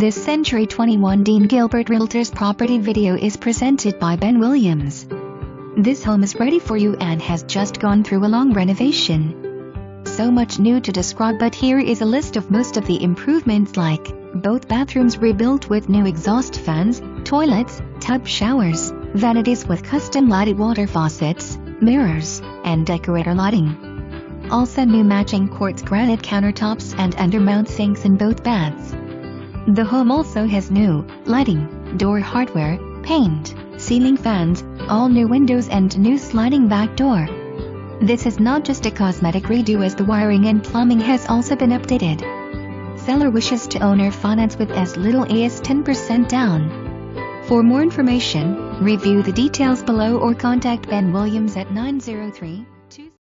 This Century 21 Dean Gilbert Realtors property video is presented by Ben Williams. This home is ready for you and has just gone through a long renovation. So much new to describe, but here is a list of most of the improvements, like both bathrooms rebuilt with new exhaust fans, toilets, tub showers, vanities with custom lighted water faucets, mirrors, and decorator lighting. Also new matching quartz granite countertops and undermount sinks in both baths. The home also has new lighting, door hardware, paint, ceiling fans, all new windows and new sliding back door. This is not just a cosmetic redo, as the wiring and plumbing has also been updated. Seller wishes to owner finance with as little as 10% down. For more information, review the details below or contact Ben Williams at 903